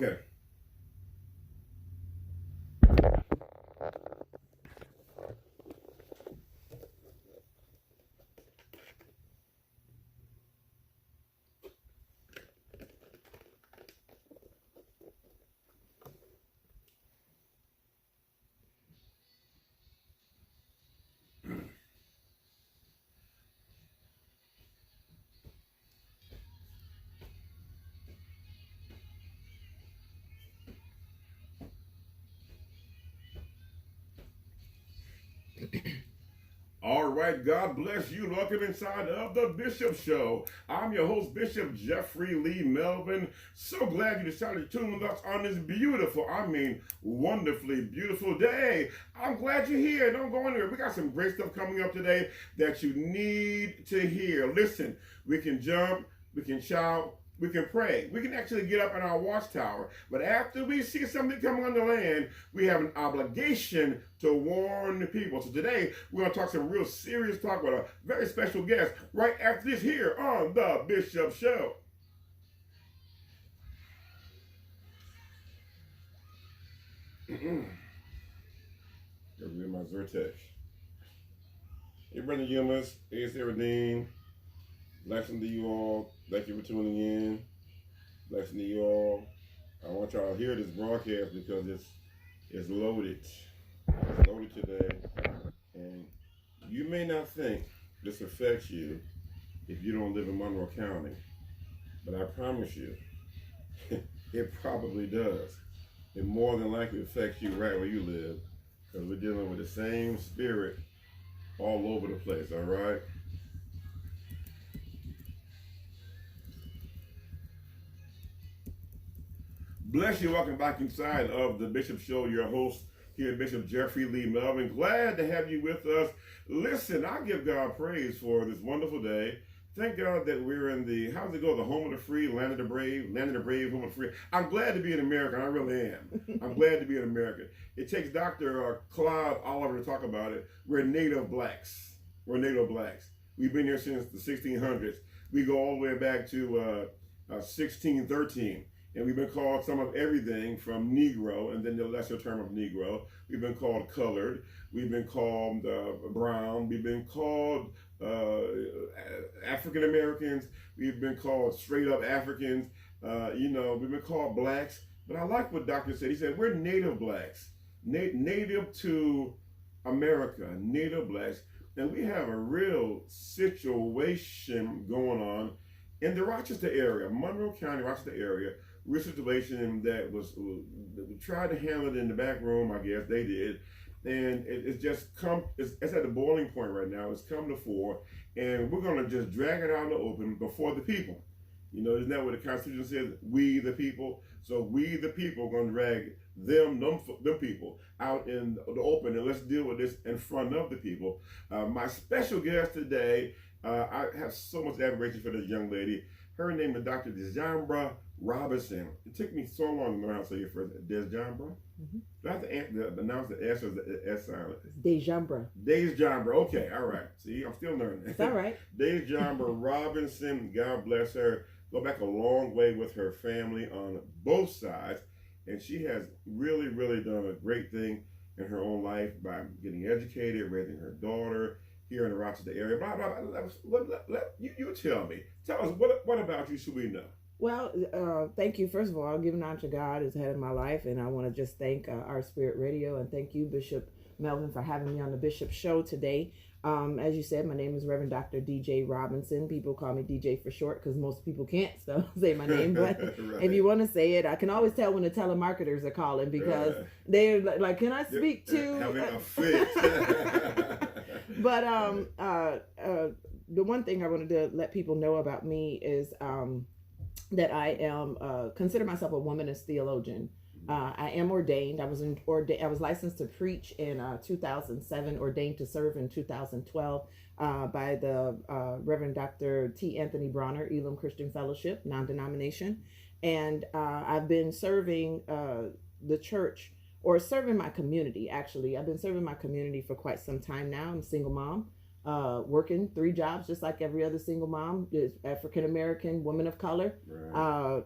Okay. All right, God bless you. Welcome inside of the Bishop Show. I'm your host, Bishop Jeffrey Lee Melvin. So glad you decided to tune with us on this beautiful, wonderfully beautiful day. I'm glad you're here. Don't go anywhere. We got some great stuff coming up today that you need to hear. Listen, we can jump, we can shout, we can pray. We can actually get up in our watchtower. But after we see something coming on the land, we have an obligation to warn the people. So today, we're going to talk some real serious talk with a very special guest right after this here on The Bishop Show. Give me my Zyrtec. Hey, Brother Yumas. Hey, Sarah Dean. Blessing to you all. Thank you for tuning in. Blessing to you all. I want y'all to hear this broadcast because it's loaded. It's loaded today. And you may not think this affects you if you don't live in Monroe County. But I promise you, it probably does. It more than likely affects you right where you live because we're dealing with the same spirit all over the place, all right? Bless you. Welcome back inside of the Bishop Show. Your host here, Bishop Jeffrey Lee Melvin. Glad to have you with us. Listen, I give God praise for this wonderful day. Thank God that we're in the, how's it go? The home of the free, land of the brave, home of the free. I'm glad to be an American. I really am. I'm glad to be an American. It takes Dr. Claude Oliver to talk about it. We're native blacks. We're native blacks. We've been here since the 1600s. We go all the way back to 1613. And we've been called some of everything from Negro, and then the lesser term of Negro. We've been called colored. We've been called brown. We've been called African Americans. We've been called straight up Africans. We've been called blacks. But I like what Doctor said. He said, we're native blacks, native to America, native blacks. And we have a real situation going on in the Rochester area, Monroe County, Rochester area. Real situation that was we tried to handle it in the back room, I guess they did, and it's just come. It's at the boiling point right now. It's come to fore, and we're gonna just drag it out in the open before the people. You know, isn't that what the Constitution says? We the people. So we the people are gonna drag them people out in the open, and let's deal with this in front of the people. My special guest today, I have so much admiration for this young lady. Her name is Dr. Desjambra Robinson. It took me so long to learn how to say it first. Desjambra? Mm-hmm. Do I have to announce the S or the S silent? Desjambra. Desjambra. Okay, all right. See, I'm still learning. It's all right. Desjambra Robinson. God bless her. Go back a long way with her family on both sides. And she has really, really done a great thing in her own life by getting educated, raising her daughter here in the Rochester area. Blah, blah, blah. You tell me. Tell us, what about you should we know? Well, thank you. First of all, giving honor to God is head of my life. And I want to just thank Our Spirit Radio. And thank you, Bishop Melvin, for having me on the Bishop Show today. As you said, my name is Reverend Dr. DJ Robinson. People call me DJ for short because most people can't say my name. But right. If you want to say it, I can always tell when the telemarketers are calling because they're like, can I speak to... Having a fit. But the one thing I wanted to let people know about me is that I am consider myself a womanist theologian. I am ordained. I was licensed to preach in 2007, ordained to serve in 2012 by the Reverend Dr. T. Anthony Bronner, Elam Christian Fellowship, non-denomination. And I've been serving the church, or serving my community, actually. I've been serving my community for quite some time now. I'm a single mom, working 3 jobs, just like every other single mom, African-American, woman of color. Right.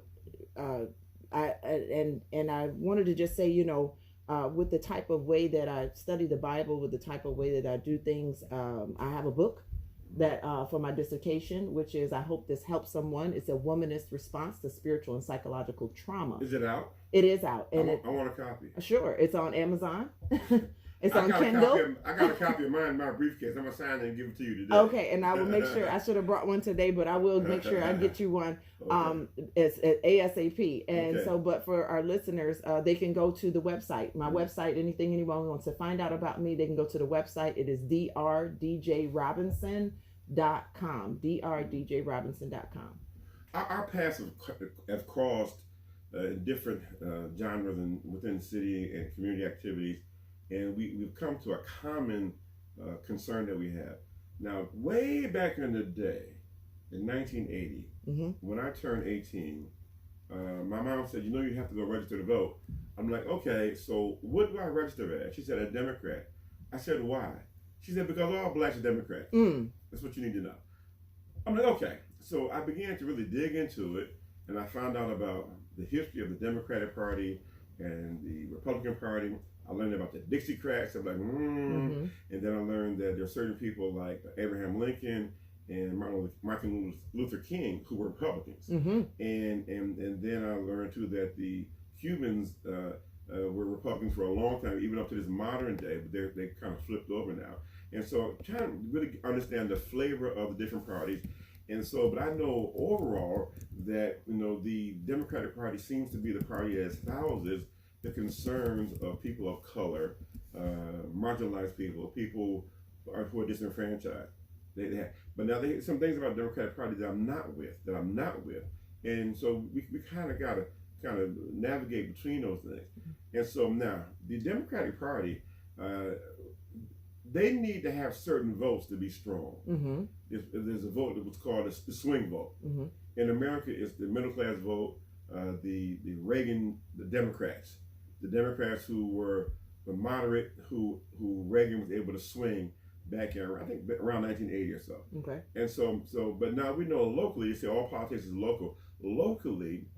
I wanted to just say, with the type of way that I study the Bible, with the type of way that I do things, I have a book that for my dissertation, which is, I hope this helps someone. It's a womanist response to spiritual and psychological trauma. Is it out? It is out, and I want a copy. Sure, it's on Amazon. It's on Kindle. I got a copy of mine in my briefcase. I'm gonna sign it and give it to you today. Okay, and I will make sure. I should have brought one today, but I will make sure I get you one. It's at ASAP. And so, but for our listeners, they can go to the website. My website. Anyone wants to find out about me, they can go to the website. It is drdjrobinson.com. drdjrobinson.com. Our paths have crossed different genres and within city and community activities. And we've come to a common concern that we have. Now, way back in the day, in 1980, when I turned 18, my mom said, you have to go register to vote. I'm like, okay, so what do I register as? She said, a Democrat. I said, why? She said, because all blacks are Democrats. That's what you need to know. I'm like, okay. So I began to really dig into it, and I found out about the history of the Democratic Party and the Republican Party. I learned about the Dixiecrats. I'm like, And then I learned that there are certain people like Abraham Lincoln and Martin Luther King who were Republicans. And then I learned too that the Cubans were Republicans for a long time, even up to this modern day, but they kind of flipped over now. And so trying to really understand the flavor of the different parties. And so, but I know overall that, the Democratic Party seems to be the party that espouses the concerns of people of color, marginalized people who are disenfranchised. But now some things about the Democratic Party that I'm not with, and so we kind of got to navigate between those things. And so now the Democratic Party, they need to have certain votes to be strong. There's a vote that was called the swing vote. In America, it's the middle class vote, the Democrats. The Democrats who were the moderate, who Reagan was able to swing back in, I think, around 1980 or so. Okay. And so, but now we know locally, you say all politics is local. Locally,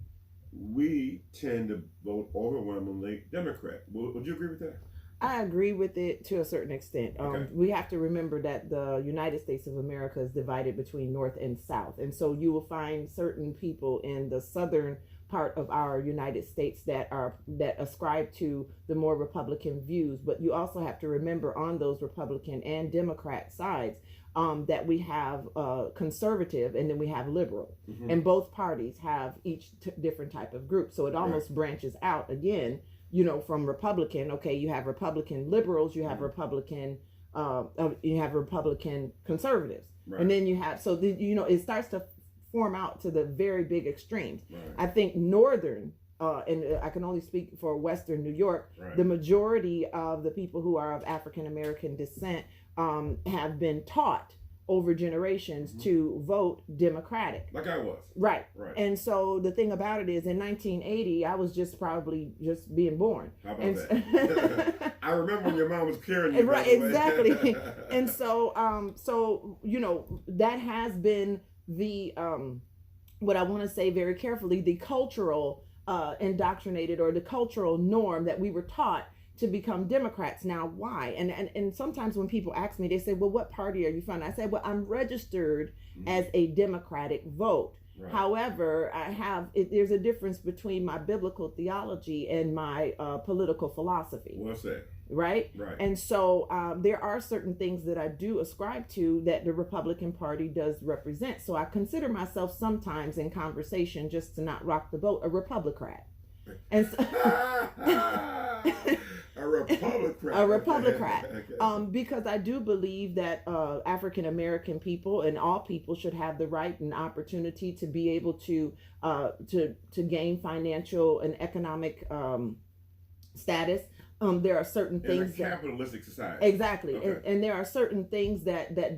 we tend to vote overwhelmingly Democrat. Would you agree with that? I agree with it to a certain extent. We have to remember that the United States of America is divided between North and South. And so you will find certain people in the southern part of our United States that ascribe to the more Republican views. But you also have to remember on those Republican and Democrat sides that we have conservative and then we have liberal. And both parties have each different type of group. So it almost branches out again, from Republican. Okay, you have Republican liberals, you have Republican conservatives. And then you have, it starts to form out to the very big extremes. I think northern, and I can only speak for Western New York, the majority of the people who are of African American descent have been taught over generations to vote Democratic. Like I was. Right. And so the thing about it is, in 1980, I was probably just being born. How about that? I remember when your mom was carrying you. Right, exactly. And so, that has been the, what I want to say very carefully, the cultural indoctrinated or the cultural norm that we were taught to become Democrats. Now, why? And sometimes when people ask me, they say, well, what party are you from? I say, well, I'm registered as a Democratic vote. However, there's a difference between my biblical theology and my political philosophy. What's that? Right? And so there are certain things that I do ascribe to that the Republican Party does represent. So I consider myself sometimes in conversation, just to not rock the boat, a Republicrat. And so a Republican. Okay. Because I do believe that African American people and all people should have the right and opportunity to be able to gain financial and economic status. There are certain things in a capitalistic society. Exactly. Okay. And there are certain things that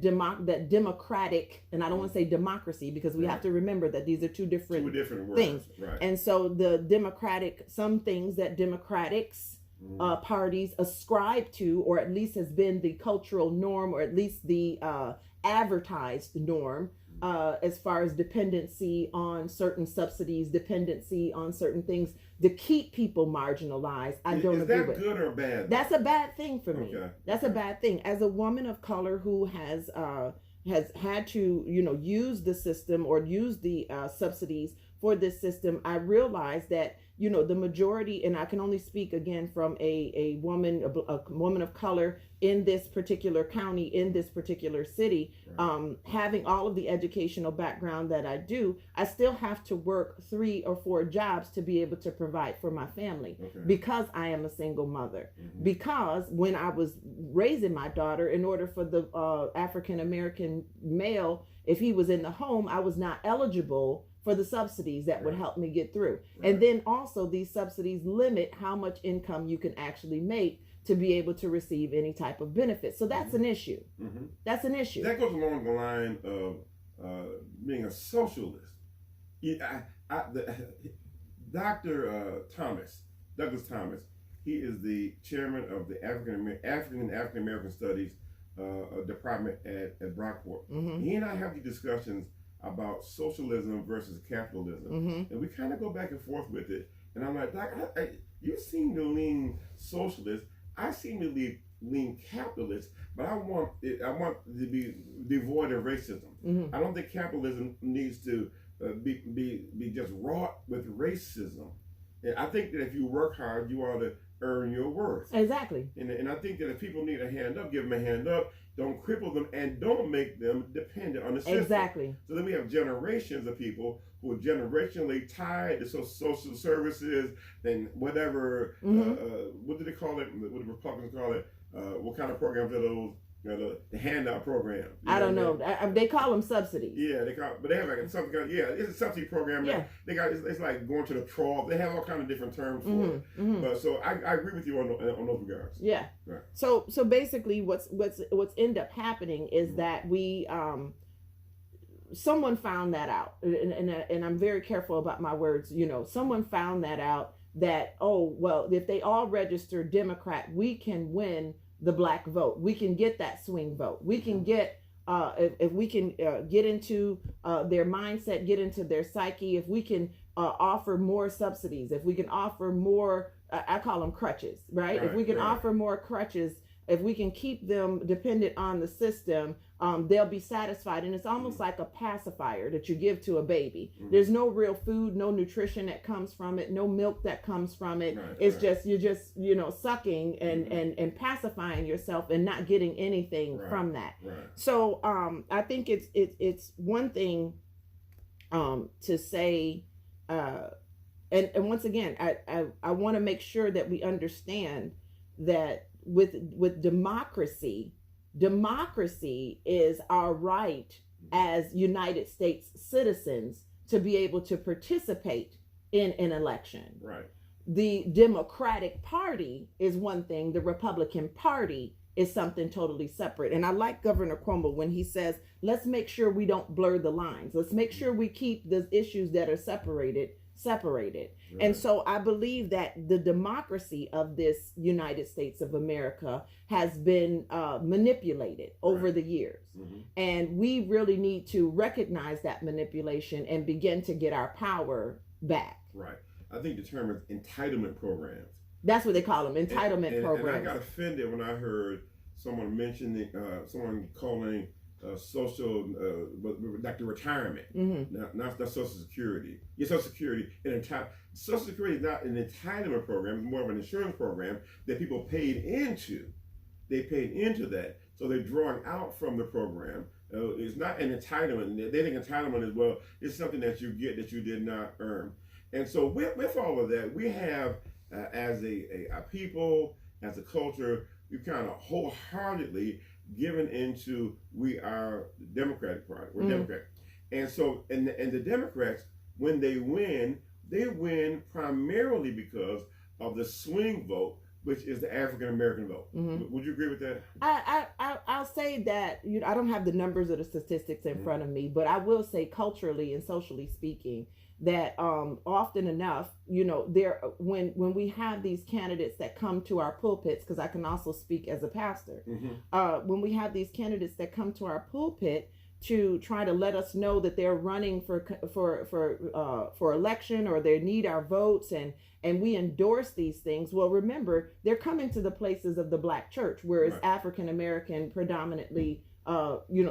democratic, and I don't want to say democracy, because we have to remember that these are two different words. Things. And so the democratic, some things that democratics parties ascribe to, or at least has been the cultural norm, or at least the advertised norm, as far as dependency on certain subsidies, dependency on certain things to keep people marginalized. I don't agree with. Is that good or bad? That's a bad thing for me. Okay. That's a bad thing. As a woman of color who has had to, use the system or use the subsidies for this system, I realize that, the majority, and I can only speak again from a woman of color in this particular county, in this particular city, Right. having all of the educational background that I do, I still have to work 3 or 4 jobs to be able to provide for my family Okay. because I am a single mother. Mhm. Because when I was raising my daughter, in order for the African American male, if he was in the home, I was not eligible for the subsidies that would Right. help me get through. Right. And then also these subsidies limit how much income you can actually make to be able to receive any type of benefit. So that's an issue. Mhm. That's an issue. That goes along the line of being a socialist. Dr. Douglas Thomas, he is the chairman of the African American Studies department at Brockport. Mm-hmm. He and I have these discussions about socialism versus capitalism, Mm-hmm. and we kind of go back and forth with it. And I'm like, Doc, you seem to lean socialist. I seem to lean capitalist, but I want to be devoid of racism. Mm-hmm. I don't think capitalism needs to be just wrought with racism. And I think that if you work hard, you ought to earn your worth. Exactly. And I think that if people need a hand up, give them a hand up. Don't cripple them and don't make them dependent on the system. Exactly. So then we have generations of people who are generationally tied to social services and whatever. What do they call it? What do Republicans call it? What kind of programs are those? The handout program. I don't know. They call them subsidies. Yeah, but they have like something. It's a subsidy program. Yeah. They got it's like going to the trough. They have all kind of different terms for it. Mm-hmm. But so I agree with you on those regards. Yeah. Right. So basically, what's end up happening is that we someone found that out, and I'm very careful about my words. Someone found that out that, oh well, if they all register Democrat, we can win the black vote. We can get that swing vote. We can get if we can get into their mindset, get into their psyche. If we can offer more subsidies, if we can offer more, I call them crutches, right? If we can offer more crutches, if we can keep them dependent on the system, they'll be satisfied. And it's almost like a pacifier that you give to a baby. There's no real food, no nutrition that comes from it, no milk that comes from it. It's just, you're just, sucking and pacifying yourself and not getting anything from that. Right. So I think it's one thing to say, and once again, I want to make sure that we understand that with democracy is our right as United States citizens to be able to participate in an election. Right. The Democratic Party is one thing. The Republican Party is something totally separate. And I like Governor Cuomo when he says, let's make sure we don't blur the lines. Let's make sure we keep the issues that are separated. Right. And so I believe that the democracy of this United States of America has been manipulated over the years. And we really need to recognize that manipulation and begin to get our power back. Right. I think the term is entitlement programs. That's what they call them, entitlement programs. And I got offended when I heard someone mentioning, someone calling social, like the retirement, not Social Security. Yeah, Social Security. Social Security is not an entitlement program; it's more of an insurance program that people paid into. They paid into that, so they're drawing out from the program. It's not an entitlement. They think entitlement is, well, it's something that you get that you did not earn. And so with all of that, we have as a people, as a culture, we've kind of wholeheartedly given into we are the Democratic Party. We're Democrat. And so and the Democrats, when they win primarily because of the swing vote, which is the African American vote. Would you agree with that? I'll say that I don't have the numbers or the statistics in front of me, but I will say culturally and socially speaking that often enough, there when we have these candidates that come to our pulpits, because I can also speak as a pastor, when we have these candidates that come to our pulpit, to try to let us know that they're running for election, or they need our votes, and we endorse these things. Well, remember, they're coming to the places of the Black church, where it's Right. African American predominantly,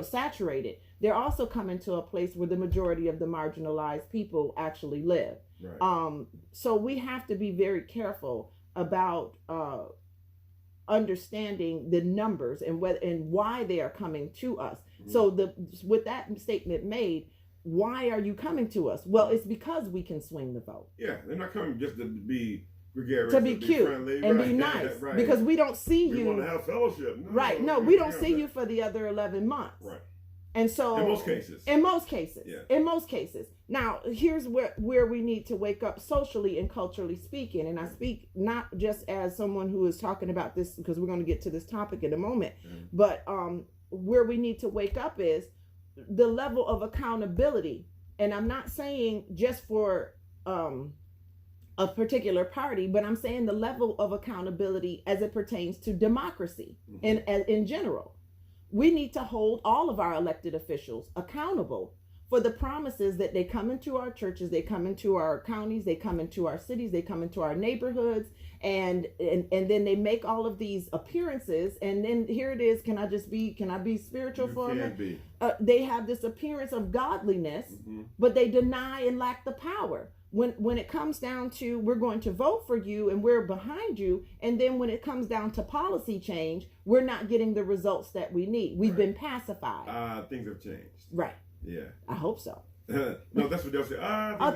saturated. They're also coming to a place where the majority of the marginalized people actually live. Right. So we have to be very careful about understanding the numbers and why they are coming to us. Mhm. So with that statement made, why are you coming to us? Well, it's because we can swing the vote. Yeah, they're not coming just to be gregarious, To be cute friendly, and right. be nice. Right. Because we don't see We you. want to have fellowship. Right. No, we don't see you for the other 11 months. Right. And so In most cases. Yeah. Yeah. In most cases. Now, here's where we need to wake up socially and culturally speaking. And I speak not just as someone who is talking about this, because we're going to get to this topic in a moment, but where we need to wake up is the level of accountability. And I'm not saying just for a particular party, but I'm saying the level of accountability as it pertains to democracy in general. We need to hold all of our elected officials accountable for the promises that they come into our churches, they come into our counties, they come into our cities, they come into our neighborhoods, and then they make all of these appearances, and then here it is. Can I be spiritual for a minute? They have this appearance of godliness, but they deny and lack the power. When it comes down to, we're going to vote for you and we're behind you, and then when it comes down to policy change, we're not getting the results that we need. We've been pacified. Things have changed. Right. Yeah. I hope so. No, that's what they'll say.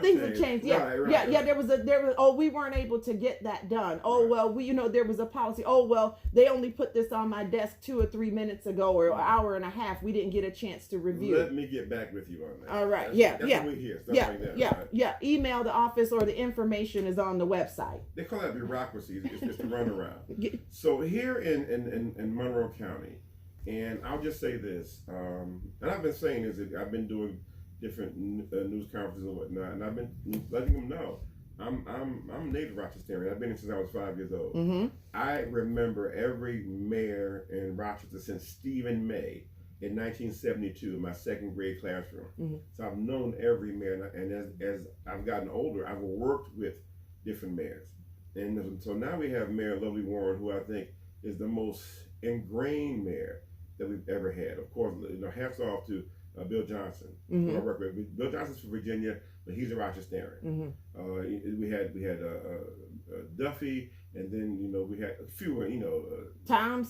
Things have changed. Yeah, Right. yeah. There was. Oh, we weren't able to get that done. Oh, well, there was a policy. Oh, well, they only put this on my desk 2 or 3 minutes ago, or an hour and a half. We didn't get a chance to review. Let me get back with you on that. All right. That's what we hear. Stuff like that, right? Yeah. Email the office, or the information is on the website. They call that bureaucracy. It's the runaround. So here in Monroe County, and I'll just say this, and I've been saying this. I've been doing different news conferences and whatnot, and I've been letting them know I'm a native Rochesterian. I've been here since I was 5 years old. Mm-hmm. I remember every mayor in Rochester since Stephen May in 1972 in my second grade classroom. Mm-hmm. So I've known every mayor, and as I've gotten older, I've worked with different mayors. And so now we have Mayor Lovely Warren, who I think is the most ingrained mayor that we've ever had. Of course, hats off to Bill Johnson, who I work with. Bill Johnson's from Virginia, but he's a Rochesterian. We had Duffy, and then we had a few. Tom,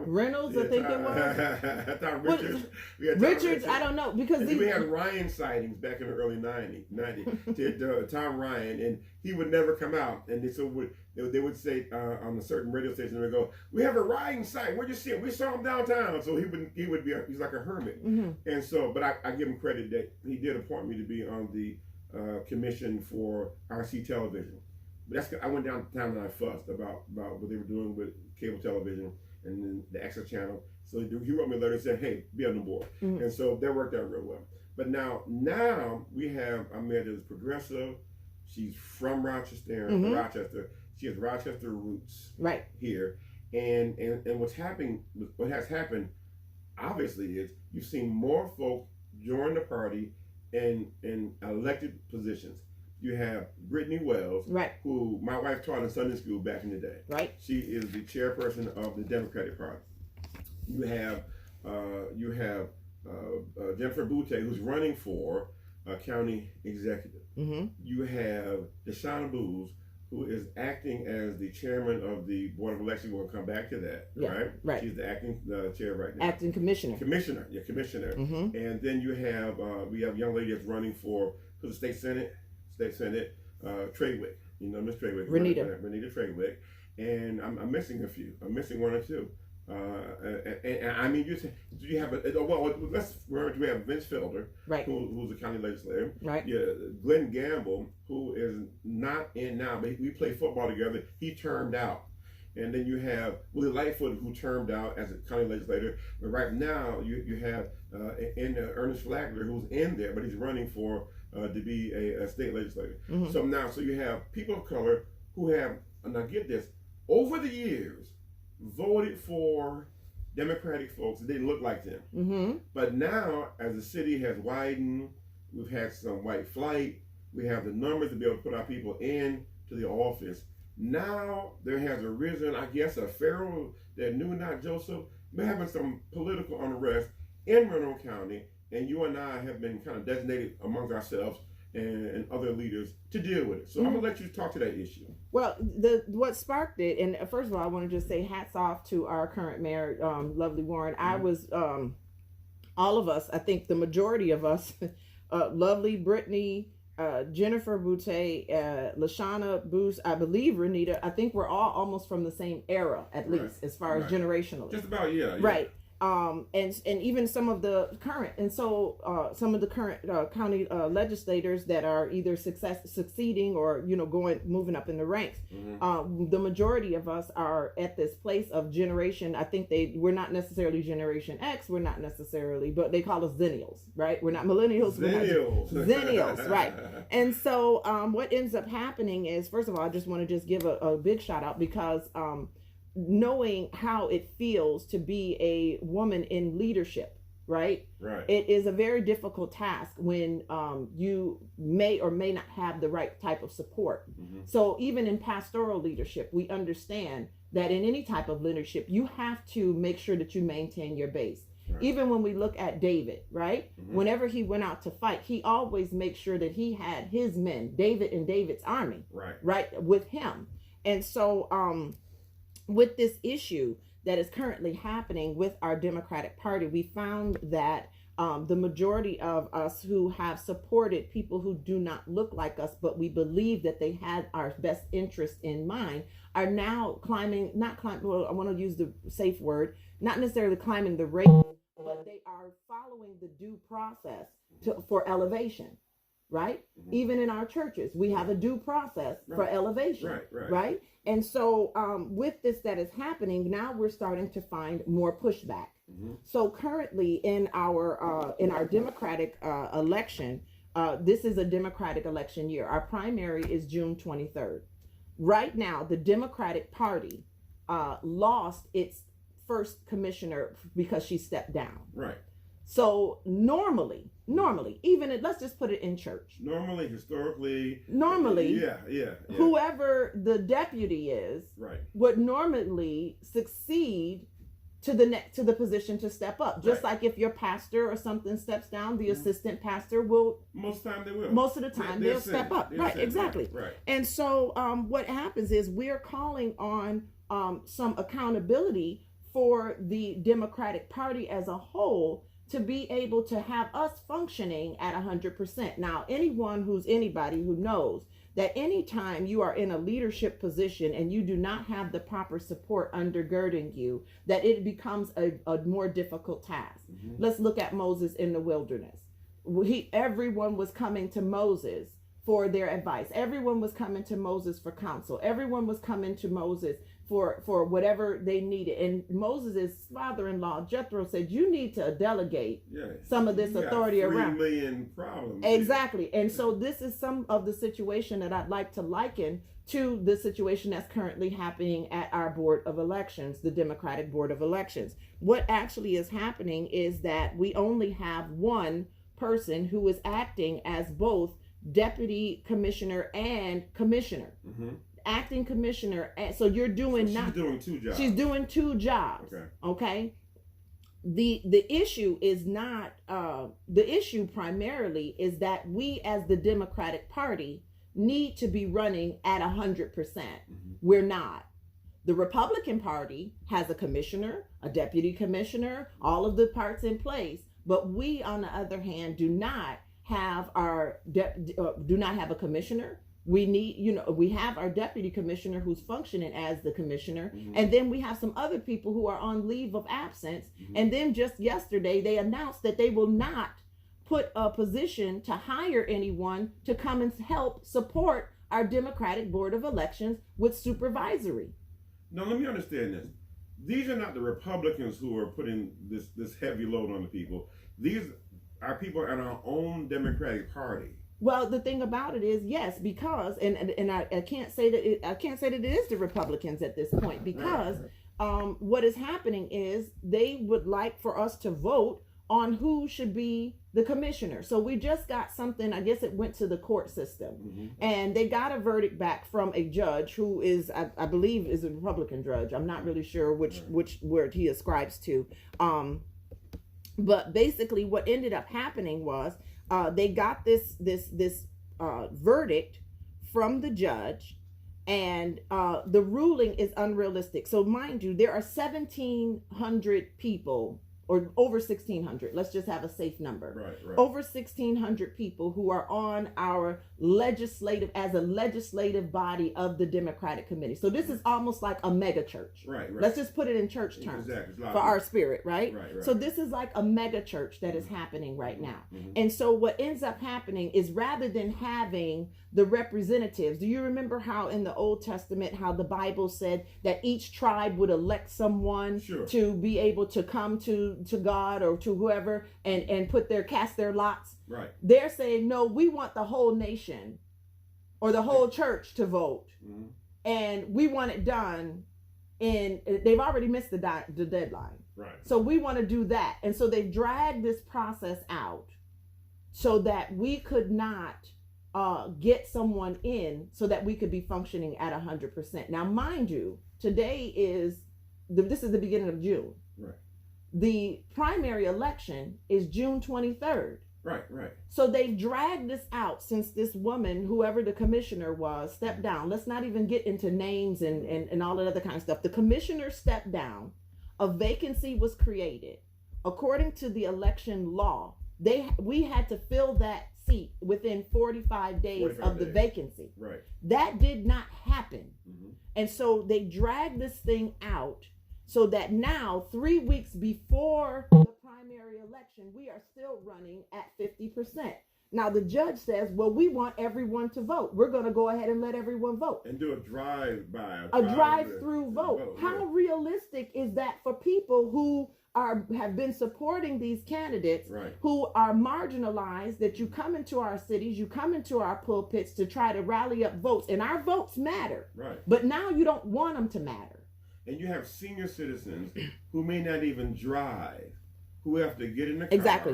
Reynolds, I think it was. Tom Richards. We had Tom Richards, I don't know, because we had Ryan sightings back in the early 90s. Tom Ryan, and he would never come out, and they would say on a certain radio station, they would go, "We have a Ryan sighting. Where'd you see him? We saw him downtown." So he's like a hermit. And so, but I give him credit that he did appoint me to be on the commission for RC Television. But I went downtown and I fussed about what they were doing with cable television and then the Access Channel. So he wrote me a letter and said, "Hey, be on the board." And so that worked out real well. But now we have a mayor that is progressive. She's from Rochester. She has Rochester roots here. And what has happened, obviously, is you've seen more folk join the party in elected positions. You have Brittany Wells, who my wife taught in Sunday school back in the day. She is the chairperson of the Democratic Party. You have Jennifer Boutte, who's running for county executive. You have Deshauna Booz, who is acting as the chairman of the Board of Elections. We'll come back to that, right? She's the acting chair right now. Acting commissioner. Commissioner. And then we have a young lady that's running for the state senate, Trawick. Miss Trawick. Renita Trawick. And I'm missing a few. I'm missing one or two. And I mean, you have let's remember we have Vince Felder, who's a county legislator. Glenn Gamble, who is not in now, but we play football together. He termed out. And then you have Willie Lightfoot, who termed out as a county legislator. But right now, you have Ernest Flagler, who's in there, but he's running for to be a state legislator. So you have people of color who have, now get this, over the years, voted for Democratic folks that didn't look like them. Mm-hmm. But now, as the city has widened, we've had some white flight. We have the numbers to be able to put our people in to the office. Now there has arisen, I guess, a pharaoh that knew not Joseph. We're having some political unrest in Monroe County, and you and I have been kind of designated amongst ourselves and other leaders to deal with it. So I'm gonna let you talk to that issue. Well, what sparked it, and first of all, I want to just say hats off to our current mayor, Lovely Warren. I was, all of us, I think the majority of us, Lovely, Brittany, Jennifer Boutte, Lashana Booth, I believe Renita, I think we're all almost from the same era, at least, as far as generationally. Just about, yeah. Right. And even some of the current, and so some of the current county legislators that are either succeeding or moving up in the ranks. The majority of us are at this place of generation. I think we're not necessarily Generation X. We're not necessarily, but they call us Zennials, right? We're not millennials. Zennials, right? And so what ends up happening is, first of all, I just want to give a big shout out because knowing how it feels to be a woman in leadership, right? It is a very difficult task when you may or may not have the right type of support. So even in pastoral leadership, we understand that in any type of leadership, you have to make sure that you maintain your base. Even when we look at David, right? Whenever he went out to fight, he always makes sure that he had his men, David and David's army, right, with him. And so, with this issue that is currently happening with our Democratic Party, we found that the majority of us who have supported people who do not look like us, but we believe that they had our best interest in mind, are now well, I want to use the safe word, not necessarily climbing the rating, but they are following the due process for elevation. Right? Even in our churches, we have a due process for elevation, right? And so with this that is happening, now we're starting to find more pushback. So currently in our Democratic election, this is a Democratic election year. Our primary is June 23rd. Right now, the Democratic Party lost its first commissioner because she stepped down. So normally, even let's just put it in church. Historically, yeah. Whoever the deputy is, would normally succeed to the position to step up. Just like if your pastor or something steps down, the assistant pastor will. Most of the time they will. Most of the time they'll step up. Exactly. And so what happens is we're calling on some accountability for the Democratic Party as a whole, to be able to have us functioning at 100%. Now, anybody who knows that anytime you are in a leadership position and you do not have the proper support undergirding you, that it becomes a more difficult task. Let's look at Moses in the wilderness. Everyone was coming to Moses for their advice. Everyone was coming to Moses for counsel. Everyone was coming to Moses for whatever they needed. And Moses' father-in-law, Jethro, said, you need to delegate some of this authority around. 3 million problems. Exactly. And so this is some of the situation that I'd like to liken to the situation that's currently happening at our Board of Elections, the Democratic Board of Elections. What actually is happening is that we only have one person who is acting as both deputy commissioner and commissioner. Acting commissioner. So you're doing she's doing 2 jobs. She's doing 2 jobs. Okay. The issue is not the issue primarily is that we as the Democratic Party need to be running at 100%. We're not. The Republican Party has a commissioner, a deputy commissioner, all of the parts in place, but we, on the other hand, do not have a commissioner. We need, we have our deputy commissioner who's functioning as the commissioner. And then we have some other people who are on leave of absence. And then just yesterday, they announced that they will not put a position to hire anyone to come and help support our Democratic Board of Elections with supervisory. Now, let me understand this. These are not the Republicans who are putting this heavy load on the people. These are people in our own Democratic Party. Well, the thing about it is, yes, because, and I can't say that it is the Republicans at this point, because what is happening is they would like for us to vote on who should be the commissioner. So we just got something, I guess it went to the court system, and they got a verdict back from a judge who is, I believe is a Republican judge. I'm not really sure which word he ascribes to. But basically what ended up happening was they got this verdict from the judge, and the ruling is unrealistic. So mind you, there are 1,700 people, or over 1,600. Let's just have a safe number. Right. Over 1,600 people who are on our legislative body of the Democratic Committee. So this is almost like a mega church. Right. Let's just put it in church terms for our spirit, right? So this is like a mega church that is happening right now. And so what ends up happening is, rather than having the representatives, do you remember how in the Old Testament, how the Bible said that each tribe would elect someone to be able to come to God or to whoever and cast their lots? Right. They're saying, no, we want the whole nation or the whole church to vote. And we want it done they've already missed the deadline. Right. So we want to do that. And so they've dragged this process out so that we could not get someone in so that we could be functioning at 100%. Now, mind you, today this is the beginning of June. Right. The primary election is June 23rd. Right. So they've dragged this out since this woman, whoever the commissioner was, stepped down. Let's not even get into names and all that other kind of stuff. The commissioner stepped down. A vacancy was created. According to the election law, we had to fill that seat within 45 days of the vacancy. Right. That did not happen. And so they dragged this thing out so that now, 3 weeks before the primary election, we are still running at 50%. Now the judge says, well, we want everyone to vote. We're going to go ahead and let everyone vote. And do a drive-by. A drive-through vote. How realistic is that for people who have been supporting these candidates, who are marginalized, that you come into our cities, you come into our pulpits to try to rally up votes, and our votes matter. Right. But now you don't want them to matter. And you have senior citizens who may not even drive, who have to get in the car. Exactly.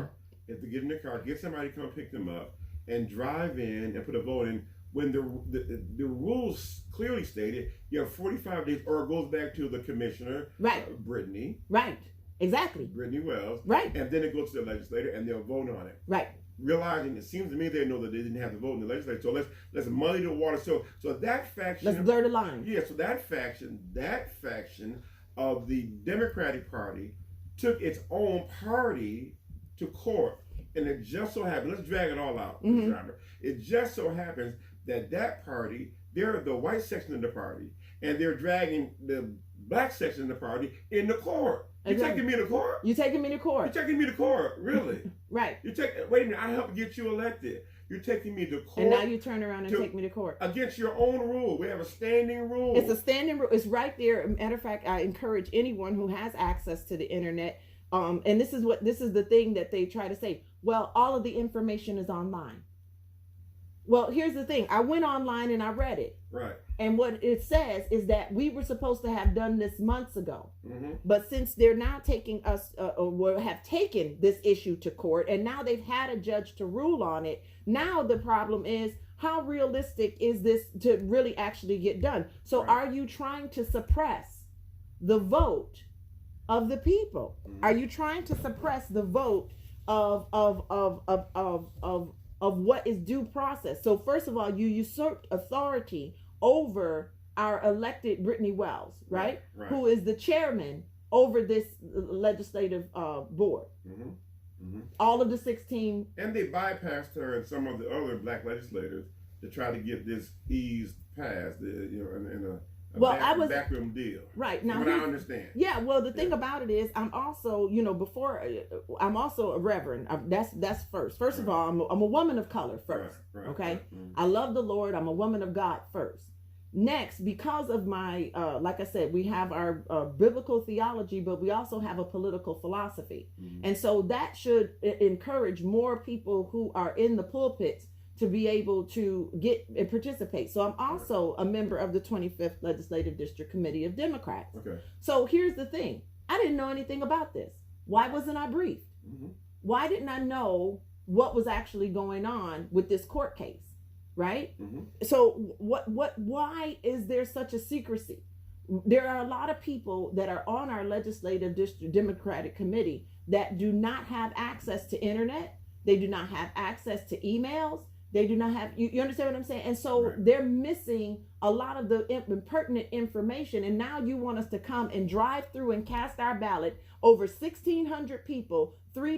Have to get in the car, get somebody to come pick them up, and drive in and put a vote in. When the rules clearly stated, you have 45 days, or it goes back to the commissioner, Brittany. Right. Exactly. Brittany Wells. Right. And then it goes to the legislator, and they'll vote on it. Right. Realizing, it seems to me they know that they didn't have to vote in the legislature. So let's muddy the water. So that faction. Let's blur the line. Yeah. So that faction of the Democratic Party took its own party to court, and it just so happened. Let's drag it all out. It just so happens that party, they're the white section of the party, and they're dragging the black section of the party in the court. You're taking me to court? You're taking me to court. You're taking me to court, really? Right. Wait a minute, I helped get you elected. You're taking me to court. And now you turn around and take me to court. Against your own rule. We have a standing rule. It's a standing rule. It's right there. Matter of fact, I encourage anyone who has access to the internet. And this is the thing that they try to say. Well, all of the information is online. Well, here's the thing. I went online and I read it. Right. And what it says is that we were supposed to have done this months ago. But since they're now taking us, or have taken this issue to court, and now they've had a judge to rule on it, now the problem is, how realistic is this to really actually get done? So are you trying to suppress the vote of the people? Are you trying to suppress the vote of what is due process? So first of all, you usurped authority over our elected Brittany Wells, right? Who is the chairman over this legislative board. All of the 16. And they bypassed her and some of the other black legislators to try to get this ease passed, in a backroom deal. Right. Now, I understand. Yeah. Well, the thing about it is, I'm also, I'm also a reverend. That's first. First of all, I'm a woman of color first. Okay. I love the Lord. I'm a woman of God first. Next, because of my, like I said, we have our biblical theology, but we also have a political philosophy. And so that should encourage more people who are in the pulpits to be able to get and participate. So I'm also a member of the 25th Legislative District Committee of Democrats. Okay. So here's the thing. I didn't know anything about this. Why wasn't I briefed? Mm-hmm. Why didn't I know what was actually going on with this court case? Right? Mm-hmm. So why is there such a secrecy? There are a lot of people that are on our legislative district Democratic committee that do not have access to internet. They do not have access to emails. They do not have, you understand what I'm saying? And so they're missing a lot of the pertinent information. And now you want us to come and drive through and cast our ballot over 1,600 people 3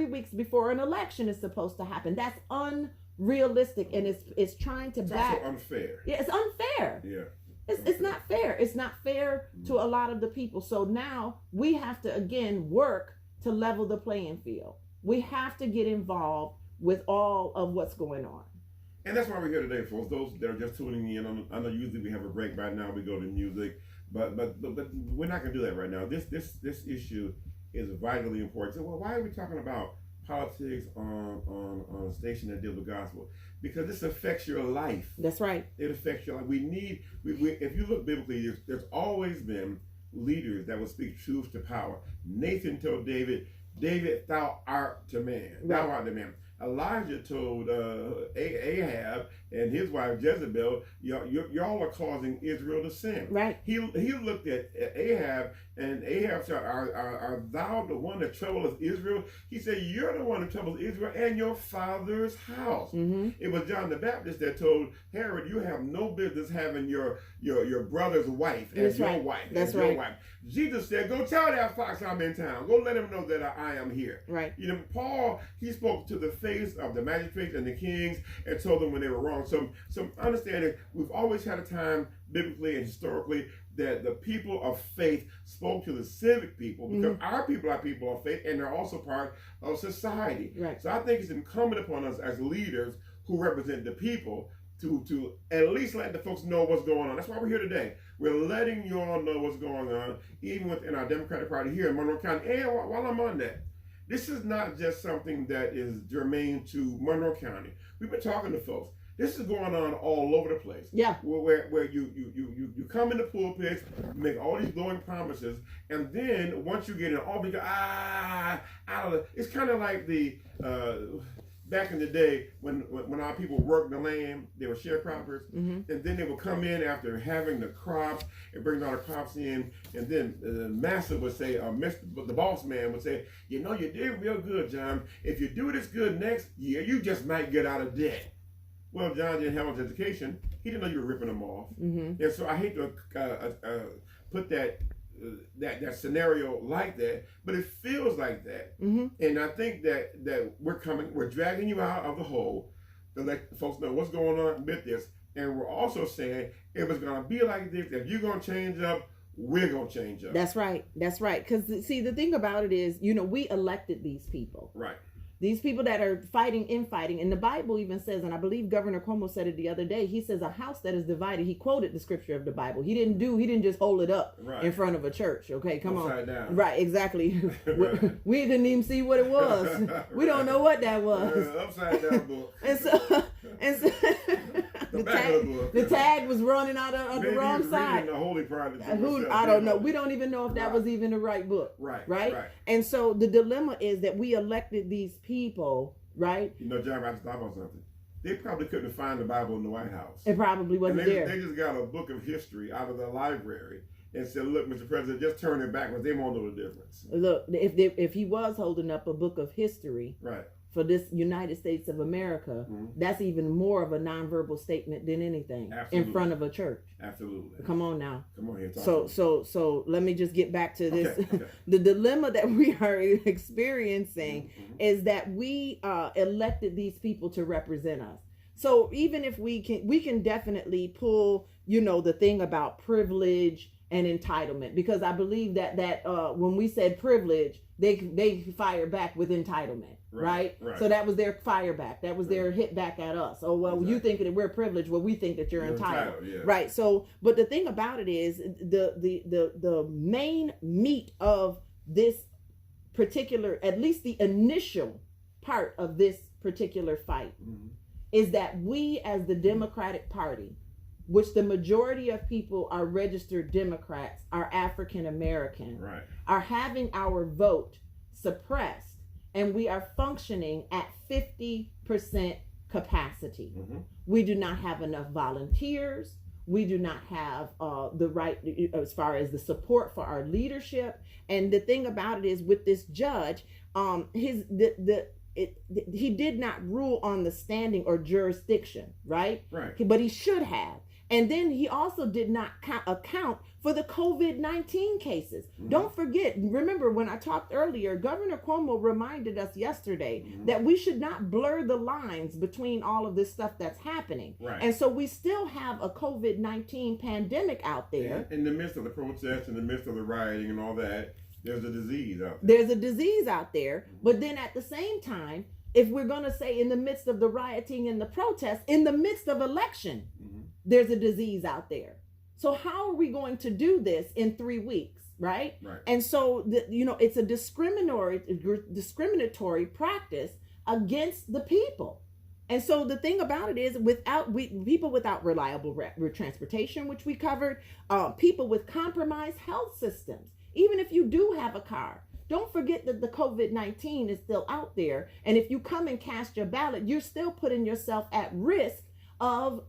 weeks before an election is supposed to happen. That's unrealistic, and it's trying to It's back. also unfair. Yeah, it's unfair. Yeah. It's not fair. It's not fair to a lot of the people. So now we have to again work to level the playing field. We have to get involved with all of what's going on. And that's why we're here today, folks. Those that are just tuning in, I know usually we have a break right now. We go to music, but we're not going to do that right now. This issue is vitally important. So, well, why are we talking about politics on a station that deals with gospel? Because this affects your life. That's right. It affects your life. We if you look biblically, there's always been leaders that will speak truth to power. Nathan told David, thou art the man. Thou art the man. Elijah told Ahab and his wife Jezebel, y'all are causing Israel to sin. Right. He looked at Ahab, and Ahab said, are thou the one that troubleth Israel? He said, you're the one that troubles Israel and your father's house. Mm-hmm. It was John the Baptist that told Herod, you have no business having your brother's wife as your wife. That's your right. wife. Jesus said, go tell that fox I'm in town. Go let him know that I am here. Right. You know, Paul, he spoke to the face of the magistrates and the kings and told them when they were wrong. So understanding, we've always had a time, biblically and historically, that the people of faith spoke to the civic people, because our people are people of faith, and they're also part of society. Right. So I think it's incumbent upon us as leaders who represent the people to at least let the folks know what's going on. That's why we're here today. We're letting you all know what's going on, even within our Democratic Party here in Monroe County. And while I'm on that, this is not just something that is germane to Monroe County. We've been talking to folks. This is going on all over the place. Yeah. Where you come in the pulpits, make all these glowing promises, and then once you get in, all because out of it. It's kind of like the back in the day when our people worked the land, they were sharecroppers, and then they would come in after having the crops and bring all the crops in, and then the master would say, the boss man would say, you know, you did real good, John. If you do this good next year, you just might get out of debt. Well, John didn't have his education. He didn't know you were ripping them off. And so I hate to put that scenario like that, but it feels like that. And I think that we're dragging you out of the hole to let folks know what's going on with this. And we're also saying, if it's going to be like this, if you're going to change up, we're going to change up. That's right. That's right. Because, see, the thing about it is, you know, we elected these people. Right. These people that are fighting, and the Bible even says, and I believe Governor Cuomo said it the other day, he says a house that is divided, he quoted the scripture of the Bible. He didn't just hold it up in front of a church. Okay, come Upside on. Down. Right, exactly. We didn't even see what it was. We don't know what that was. Upside down book. and so the tag was running out of the wrong side. The holy part I don't know. We don't even know if that was even the right book. Right. And so the dilemma is that we elected these people, right? You know, John, I have to stop on something. They probably couldn't find the Bible in the White House. It probably wasn't there. They just got a book of history out of the library and said, look, Mr. President, just turn it backwards. They won't know the difference. Look, if he was holding up a book of history for this United States of America, that's even more of a nonverbal statement than anything. Absolutely. In front of a church. Absolutely. Come on now. Come on here. So let me just get back to this. Okay. The dilemma that we are experiencing is that we elected these people to represent us. So even if we can definitely pull, you know, the thing about privilege and entitlement, because I believe that when we said privilege, they fired back with entitlement. Right. So that was their fire back. That was their hit back at us. Oh, well, you think that we're privileged. Well, we think that you're entitled. Yeah. Right. So, but the thing about it is the main meat of this particular, at least the initial part of this particular fight, is that we as the Democratic Party, which the majority of people are registered Democrats, are African American, Right. are having our vote suppressed, and we are functioning at 50% capacity. We do not have enough volunteers. We do not have the right, as far as the support for our leadership. And the thing about it is, with this judge, he did not rule on the standing or jurisdiction, right? Right. But he should have. And then he also did not account for the COVID-19 cases. Don't forget, remember when I talked earlier, Governor Cuomo reminded us yesterday that we should not blur the lines between all of this stuff that's happening. Right. And so we still have a COVID-19 pandemic out there. In the midst of the protests, in the midst of the rioting and all that, there's a disease out there. There's a disease out there. But then at the same time, if we're going to say in the midst of the rioting and the protests, in the midst of election, there's a disease out there. So how are we going to do this in 3 weeks, right? Right. And so, it's a discriminatory practice against the people. And so the thing about it is, people without reliable transportation, which we covered, people with compromised health systems, even if you do have a car, don't forget that the COVID-19 is still out there. And if you come and cast your ballot, you're still putting yourself at risk of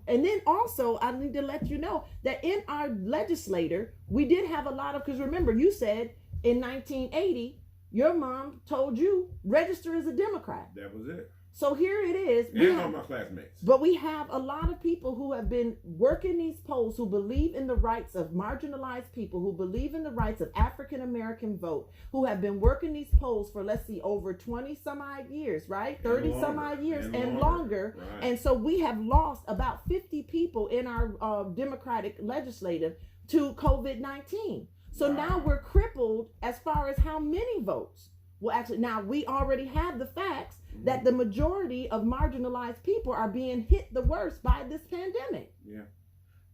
and then also I need to let you know that in our legislature, we did have a lot of, because remember, you said in 1980, your mom told you register as a Democrat. That was it. So here it is. And all my classmates. But we have a lot of people who have been working these polls, who believe in the rights of marginalized people, who believe in the rights of African American vote, who have been working these polls for, let's see, over 20 some odd years, right? 30 some odd years and longer. Right. And so we have lost about 50 people in our Democratic legislative to COVID-19. So now we're crippled as far as how many votes. Well, actually, now we already have the facts that the majority of marginalized people are being hit the worst by this pandemic. Yeah.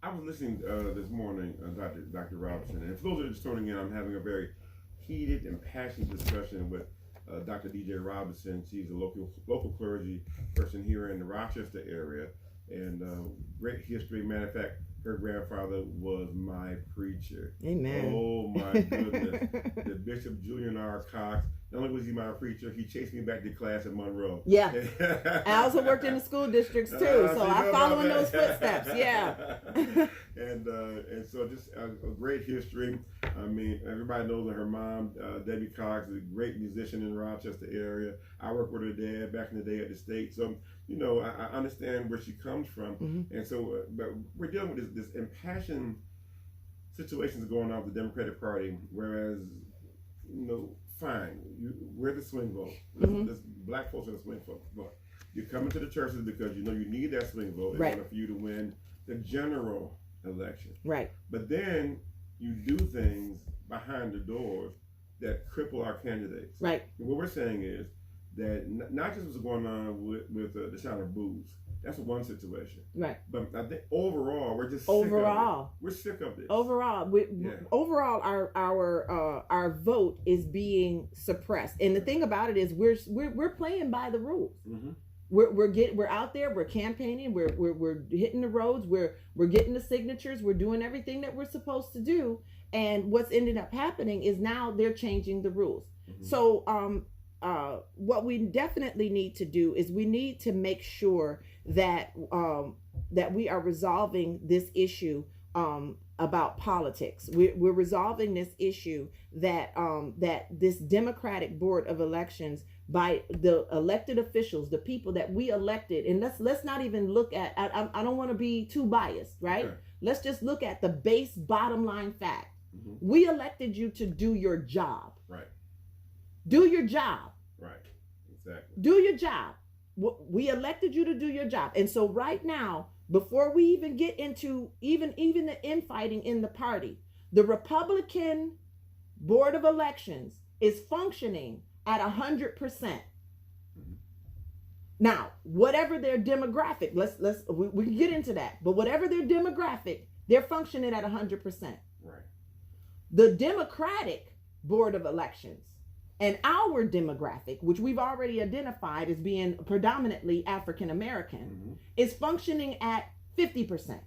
I was listening this morning, Dr. Robinson, and for those that are just tuning in, I'm having a very heated and passionate discussion with Dr. DJ Robinson. She's a local clergy person here in the Rochester area, and great history. Matter of fact, her grandfather was my preacher. Amen. Oh my goodness. The Bishop Julian R. Cox. Not only was he my preacher, he chased me back to class at Monroe. Yeah. I also worked in the school districts too, so I follow in those footsteps. Yeah. and so just a great history. I mean, everybody knows that her mom, Debbie Cox, is a great musician in the Rochester area. I worked with her dad back in the day at the state, so I understand where she comes from. And so, but we're dealing with this impassioned situations going on with the Democratic Party, whereas fine, we're the swing vote. Black folks are the swing vote. You're coming to the churches because you need that swing vote in order for you to win the general election. Right. But then you do things behind the doors that cripple our candidates. Right. And what we're saying is that not just what's going on with the Shiner Booths. That's one situation. Right. But I think overall, we're just overall we're sick of this. Overall, overall, our vote is being suppressed. And the thing about it is, we're playing by the rules. We're out there. We're campaigning. We're hitting the roads. We're getting the signatures. We're doing everything that we're supposed to do. And what's ended up happening is now they're changing the rules. So what we definitely need to do is we need to make sure that that we are resolving this issue about politics. We're resolving this issue that that this Democratic Board of Elections, by the elected officials, the people that we elected, and let's not even look at. I don't want to be too biased, right? Okay. Let's just look at the bottom line fact. We elected you to do your job. Right. Do your job. Right. Exactly. Do your job. We elected you to do your job. And so right now, before we even get into even the infighting in the party, the Republican Board of Elections is functioning at 100%. Now, whatever their demographic, we can get into that, but whatever their demographic, they're functioning at 100%. Right. The Democratic Board of Elections And our demographic, which we've already identified as being predominantly African American, is functioning at 50%,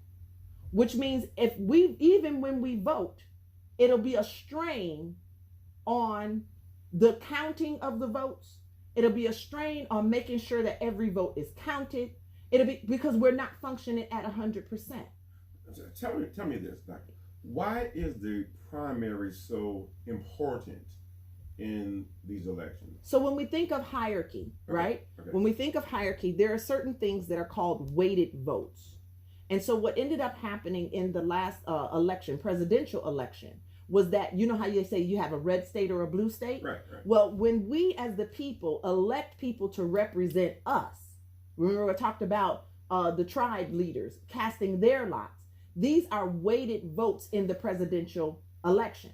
which means even when we vote, it'll be a strain on the counting of the votes. It'll be a strain on making sure that every vote is counted. It'll be because we're not functioning at 100%. Tell me this, Doctor. Why is the primary so important in these elections? So when we think of hierarchy, right? Okay. When we think of hierarchy, there are certain things that are called weighted votes. And so what ended up happening in the last election, presidential election, was that, you know how you say you have a red state or a blue state? Right. Well, when we as the people elect people to represent us, remember we talked about the tribe leaders casting their lots. These are weighted votes in the presidential election.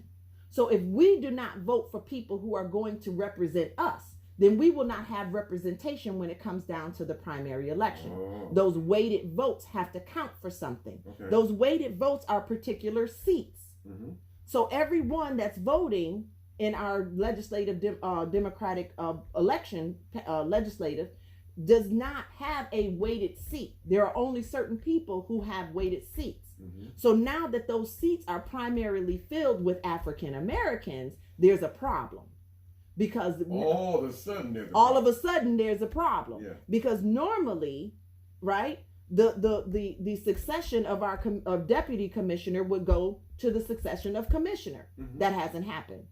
So if we do not vote for people who are going to represent us, then we will not have representation when it comes down to the primary election. Oh. Those weighted votes have to count for something. Okay. Those weighted votes are particular seats. So everyone that's voting in our legislative democratic election legislative does not have a weighted seat. There are only certain people who have weighted seats. So now that those seats are primarily filled with African Americans, there's a problem. Because all of a sudden there's a problem. Yeah. Because normally, right, the succession of our of deputy commissioner would go to the succession of commissioner. That hasn't happened.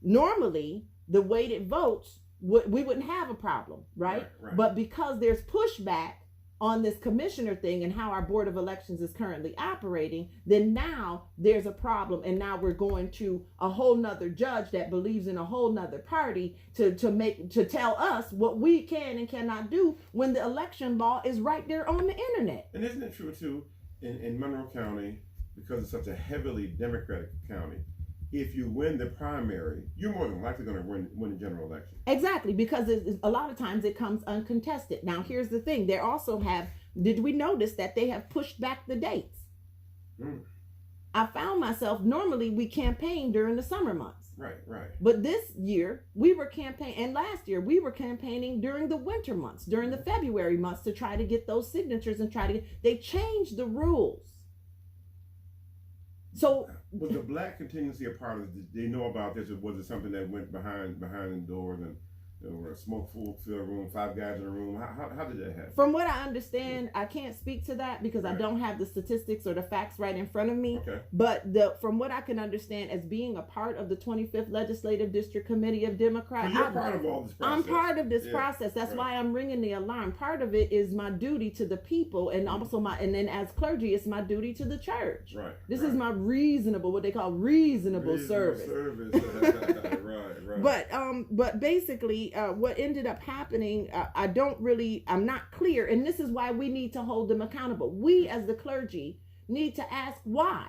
Normally, the weighted votes we wouldn't have a problem, right? But because there's pushback on this commissioner thing and how our board of elections is currently operating, then now there's a problem, and now we're going to a whole nother judge that believes in a whole nother party to tell us what we can and cannot do when the election law is right there on the internet. And isn't it true too in Monroe County, because it's such a heavily Democratic county, if you win the primary, you're more than likely going to win the general election. Exactly, because a lot of times it comes uncontested. Now, here's the thing. They also have, did we notice that they have pushed back the dates? I found myself, normally we campaign during the summer months. Right. But this year, we were campaigning, and last year, we were campaigning during the winter months, during the February months to try to get those signatures and they changed the rules. So was the black contingency a part of this? Did they know about this, or was it something that went behind the doors and there were a smoke-filled room, 5 guys in a room? How did that happen? From what I understand, I can't speak to that because I don't have the statistics or the facts right in front of me. Okay. But from what I can understand, as being a part of the 25th Legislative District Committee of Democrats, you're part of all this process. I'm part of this process. That's why I'm ringing the alarm. Part of it is my duty to the people, and also and then as clergy, it's my duty to the church. Right. This is my what they call reasonable service. Right. But basically, what ended up happening, I'm not clear, and this is why we need to hold them accountable. We as the clergy need to ask why.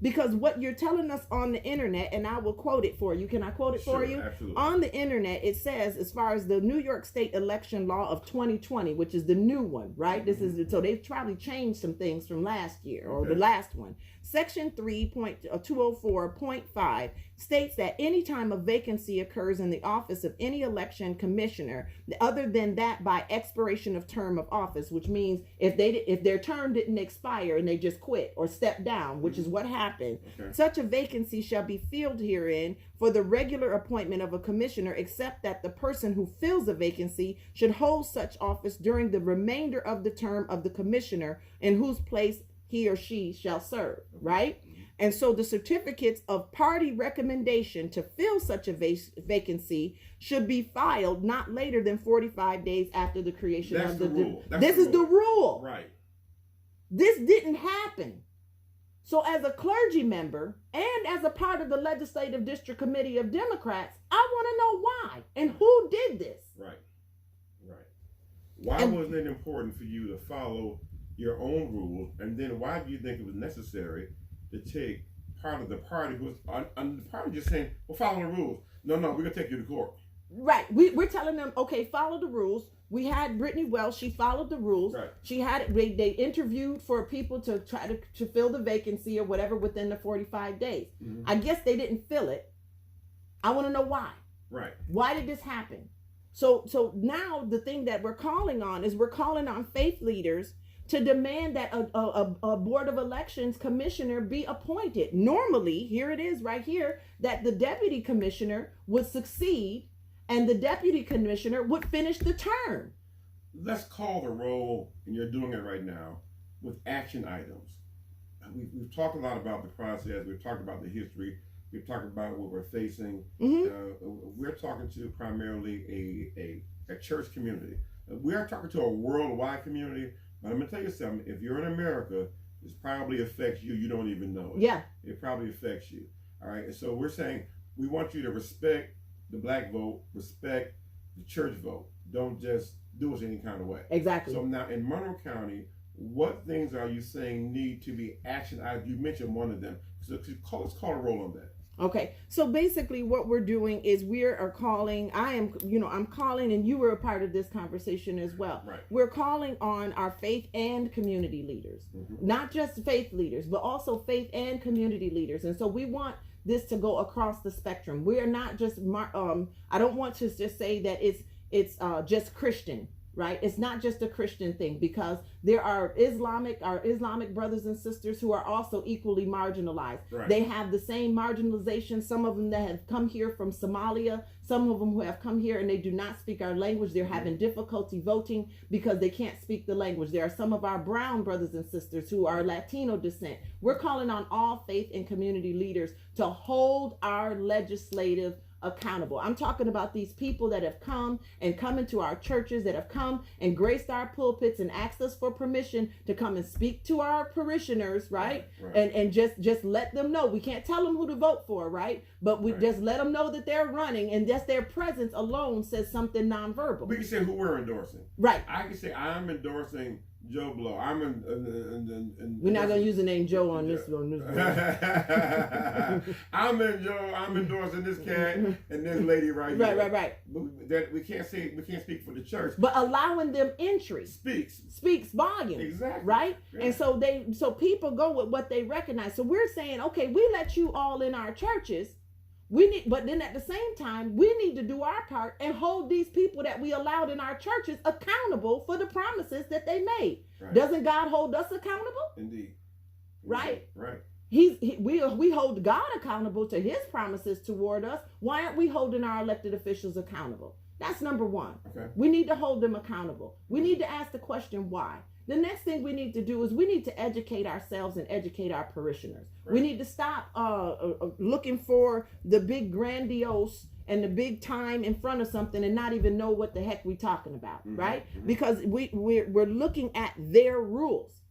Because what you're telling us on the internet, and I will quote it for you. Can I quote it for you? Absolutely. On the internet, it says, as far as the New York State election law of 2020, which is the new one, right? So they've probably changed some things from last year or the last one. Section 3.204.5 states that anytime a vacancy occurs in the office of any election commissioner, other than that by expiration of term of office, which means if their term didn't expire and they just quit or step down, which is what happened, such a vacancy shall be filled herein for the regular appointment of a commissioner, except that the person who fills a vacancy should hold such office during the remainder of the term of the commissioner in whose place he or she shall serve, right? And so the certificates of party recommendation to fill such a vacancy should be filed not later than 45 days after the creation of the rule. This is the rule. Right. This didn't happen. So as a clergy member and as a part of the Legislative District Committee of Democrats, I want to know why and who did this. Right. Why wasn't it important for you to follow your own rules, and then why do you think it was necessary to take part of the party who was on the party just saying, well, follow the rules? No, we're gonna take you to court. Right. We're telling them, okay, follow the rules. We had Brittany Wells, she followed the rules. Right. She had they interviewed for people to try to fill the vacancy or whatever within the 45 days. I guess they didn't fill it. I want to know why. Right. Why did this happen? So now the thing that we're calling on is we're calling on faith leaders to demand that a board of elections commissioner be appointed. Normally, here it is right here, that the deputy commissioner would succeed and the deputy commissioner would finish the term. Let's call the roll, and you're doing it right now, with action items. We've talked a lot about the process. We've talked about the history. We've talked about what we're facing. We're talking to primarily a church community. We are talking to a worldwide community. But I'm going to tell you something. If you're in America, this probably affects you. You don't even know it. Yeah. It probably affects you. All right. And so we're saying we want you to respect the black vote, respect the church vote. Don't just do us any kind of way. Exactly. So now in Monroe County, what things are you saying need to be action items? You mentioned one of them. So let's call a roll on that. Okay, so basically what we're doing is we are calling, I'm calling, and you were a part of this conversation as well. Right. We're calling on our faith and community leaders, not just faith leaders, but also faith and community leaders. And so we want this to go across the spectrum. We are not just, I don't want to just say that it's just Christian. Right? It's not just a Christian thing, because there are Islamic brothers and sisters who are also equally marginalized. Right. They have the same marginalization. Some of them that have come here from Somalia, some of them who have come here and they do not speak our language. They're having difficulty voting because they can't speak the language. There are some of our brown brothers and sisters who are Latino descent. We're calling on all faith and community leaders to hold our legislative accountable. I'm talking about these people that have come into our churches, that have come and graced our pulpits and asked us for permission to come and speak to our parishioners, right? And just let them know. We can't tell them who to vote for, right? But we just let them know that they're running, and just their presence alone says something nonverbal. We can say who we're endorsing. Right. I can say I'm endorsing Joe Blow. We're not gonna use the name Joe on this one. I'm endorsing this cat and this lady right here. Right. That we can't speak for the church. But allowing them entry speaks volumes. Exactly. Right? Yeah. And so people go with what they recognize. So we're saying, okay, we let you all in our churches. But then at the same time, we need to do our part and hold these people that we allowed in our churches accountable for the promises that they made. Right. Doesn't God hold us accountable? Indeed. Right. Right. We hold God accountable to his promises toward us. Why aren't we holding our elected officials accountable? That's number one. Okay. We need to hold them accountable. We need to ask the question, why? The next thing we need to do is we need to educate ourselves and educate our parishioners. Right. We need to stop looking for the big grandiose and the big time in front of something and not even know what the heck we're talking about, right? Because we're looking at their rules.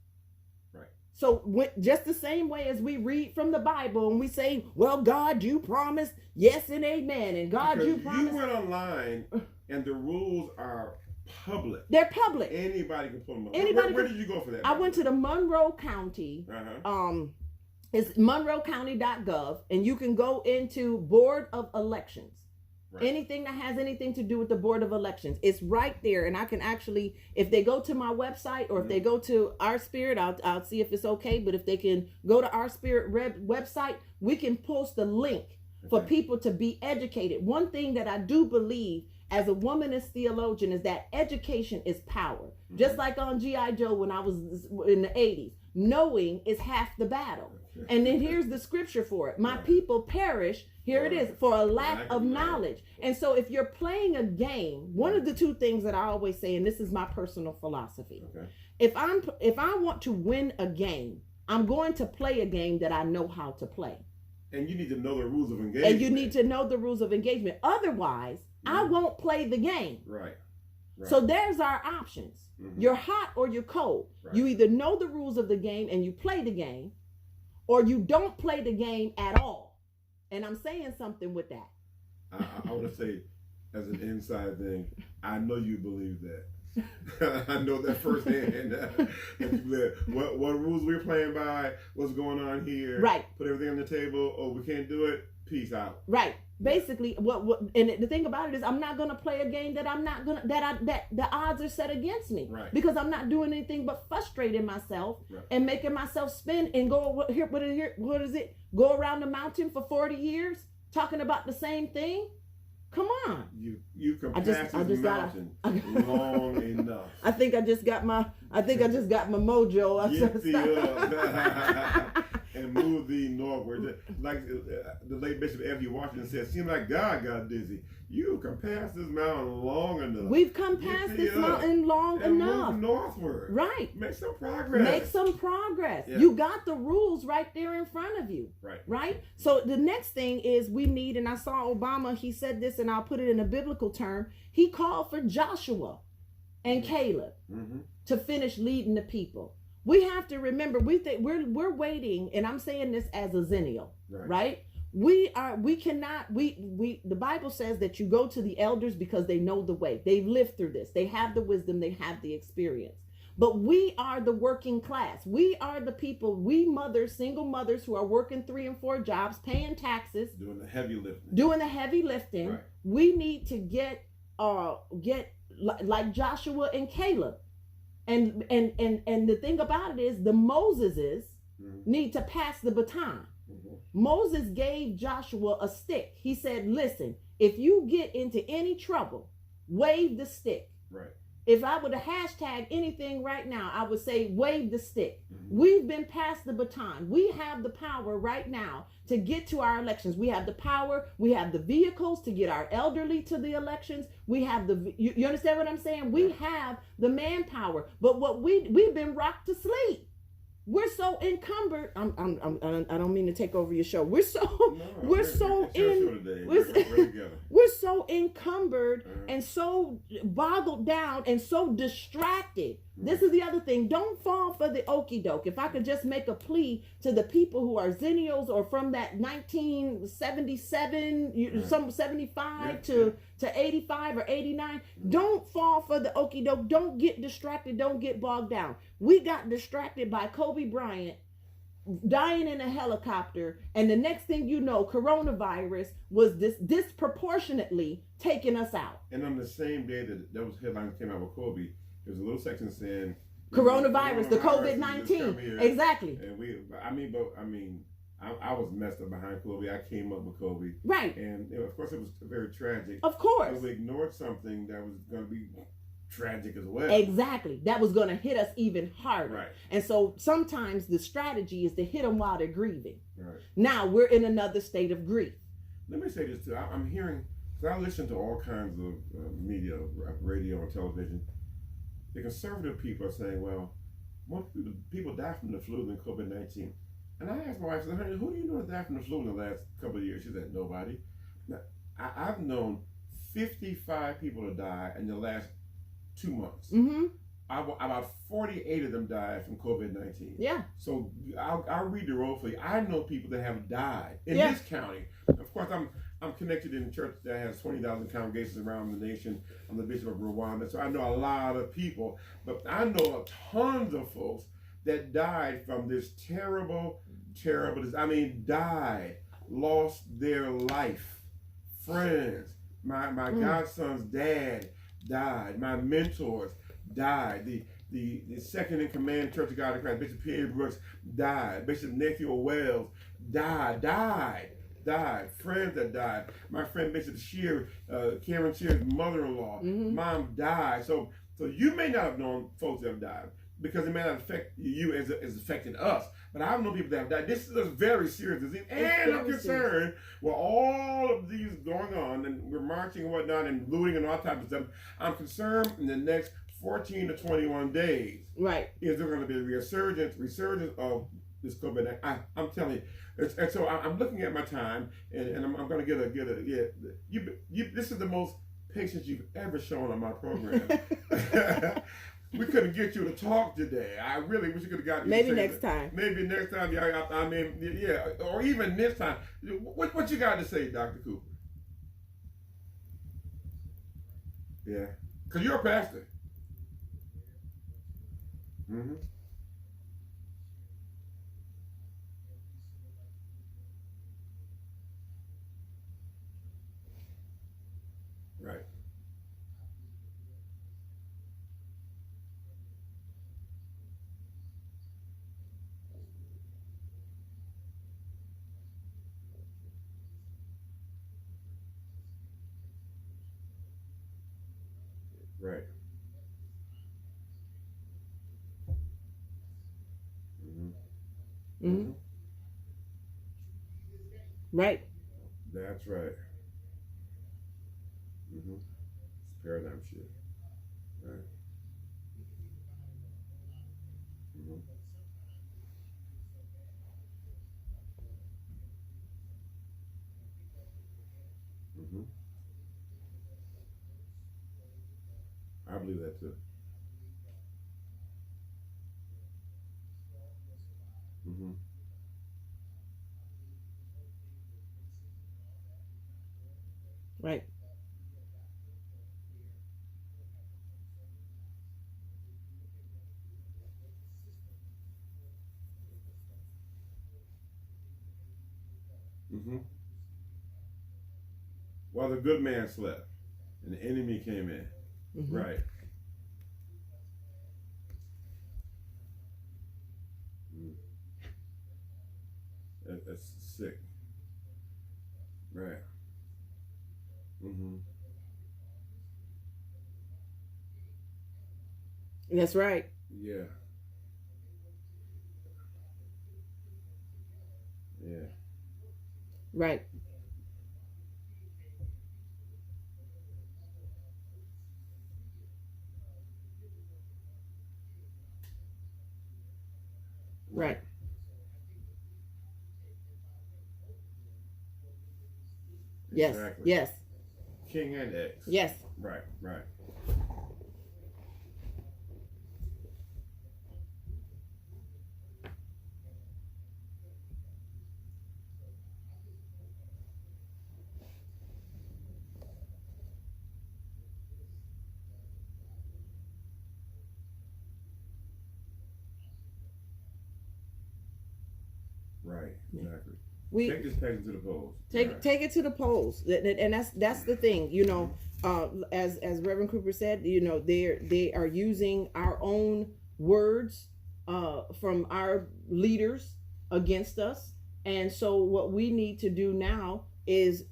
Right. So just the same way as we read from the Bible and we say, well, God, you promised yes and amen, and God, because you promised. You went online and the rules are public. They're public. Anybody can pull them up. Where did you go for that? I went to the Monroe County. It's monroecounty.gov, and you can go into Board of Elections. Right. Anything that has anything to do with the Board of Elections, it's right there. And I can actually, if they go to my website or if they go to Our Spirit, I'll see if it's okay. But if they can go to Our Spirit website, we can post the link for people to be educated. One thing that I do believe as a womanist theologian is that education is power. Just like on G.I. Joe when I was in the 80s, knowing is half the battle. And then here's the scripture for it. My people perish, here it is, for a lack of knowledge. And so if you're playing a game, one of the two things that I always say, and this is my personal philosophy, if I want to win a game, I'm going to play a game that I know how to play. And you need to know the rules of engagement. And you need to know the rules of engagement. Otherwise, I won't play the game. Right. So there's our options. You're hot or you're cold. Right. You either know the rules of the game and you play the game, or you don't play the game at all. And I'm saying something with that. I want to say, as an inside thing, I know you believe that. I know that firsthand. What rules we're playing by, what's going on here. Right. Put everything on the table. Oh, we can't do it. Peace out. Right. Basically, and the thing about it is, I'm not gonna play a game that that the odds are set against me, because I'm not doing anything but frustrating myself and making myself spin and go what is it? Go around the mountain for 40 years talking about the same thing. Come on. You can I just pass this mountain long enough. I think I just got my mojo. Get thee up and move thee northward. Like the late Bishop F.D. Washington said, seems like God got dizzy. You can pass this mountain long enough. We've come past this mountain long enough. Move northward. Right. Make some progress. Yeah. You got the rules right there in front of you. Right. So the next thing is we need, and I saw Obama, he said this, and I'll put it in a biblical term. He called for Joshua and Caleb to finish leading the people. We have to remember, we're waiting, and I'm saying this as a Zennial, right? The Bible says that you go to the elders because they know the way. They've lived through this. They have the wisdom. They have the experience. But we are the working class. We are the people, we mothers, single mothers who are working 3 and 4 jobs, paying taxes. Doing the heavy lifting. Right. We need to get like Joshua and Caleb. And the thing about it is the Moseses need to pass the baton. Moses gave Joshua a stick. He said, listen, if you get into any trouble, wave the stick. Right. If I were to hashtag anything right now, I would say wave the stick. We've been passed the baton. We have the power right now to get to our elections. We have the power. We have the vehicles to get our elderly to the elections. We have you understand what I'm saying? We have the manpower. But what we've been rocked to sleep. We're so encumbered. I don't mean to take over your show. We're so encumbered and so boggled down and so distracted. This is the other thing. Don't fall for the okie doke. If I could just make a plea to the people who are Zennials or from that 1977, some 75 to 85 or 89, don't fall for the okie doke. Don't get distracted. Don't get bogged down. We got distracted by Kobe Bryant dying in a helicopter, and the next thing you know, coronavirus was disproportionately taking us out. And on the same day that those headlines came out with Kobe, there's a little section saying coronavirus, the COVID-19. Exactly. And I was messed up behind Kobe. I came up with Kobe. Right. And of course it was very tragic. Of course. And we ignored something that was going to be tragic as well. Exactly. That was going to hit us even harder. Right. And so sometimes the strategy is to hit them while they're grieving. Right. Now we're in another state of grief. Let me say this too. I'm hearing, because I listen to all kinds of media, radio and television. The conservative people are saying, well, more people die from the flu than COVID-19. And I asked my wife, I said, honey, who do you know that died from the flu in the last couple of years? She said, nobody. Now, I've known 55 people to die in the last 2 months. About 48 of them died from COVID-19. Yeah. So I'll read the roll for you. I know people that have died in this county. Of course, I'm connected in a church that has 20,000 congregations around the nation. I'm the bishop of Rwanda, so I know a lot of people. But I know tons of folks that died from this terrible, died, lost their life. Friends, my godson's dad died. My mentors died. The second in command Church of God in Christ, Bishop Pierre Brooks, died. Bishop Nephew Wells died. Friends that died. My friend Bishop Shear, Karen Shear's mother-in-law, mom died. So you may not have known folks that have died because it may not affect you as it's affected us. But I know people that have died. This is a very serious disease. And I'm concerned with all of these going on, and we're marching and whatnot and looting and all types of stuff. I'm concerned in the next 14 to 21 days. Right. Is there going to be a resurgence of this COVID? I'm telling you. And so I'm looking at my time, and I'm going to get a this is the most patience you've ever shown on my program. We couldn't get you to talk today. I really wish you could have got you. Maybe next time. Maybe next time. I mean, yeah, or even this time. What you got to say, Dr. Cooper? Yeah, because you're a pastor. Right. Right. Mm-hmm. Mm-hmm. Right. That's right. Mm-hmm. It's a paradigm shift. Right. Mm-hmm. Mm-hmm. I believe that too. Mm-hmm. Right. Mm-hmm. While the good man slept and the enemy came in. Mm-hmm. Right. Mm. That's sick. Right. Mm-hmm. That's right. Yeah. Yeah. Right. Right. Right. Yes. Exactly. Yes. King and X. Yes. Right. Right. Right. Exactly. We Take this package to the polls. take Right. take it to the polls, and that's the thing. You know, as Reverend Cooper said, you know, they are using our own words from our leaders against us, and so what we need to do now is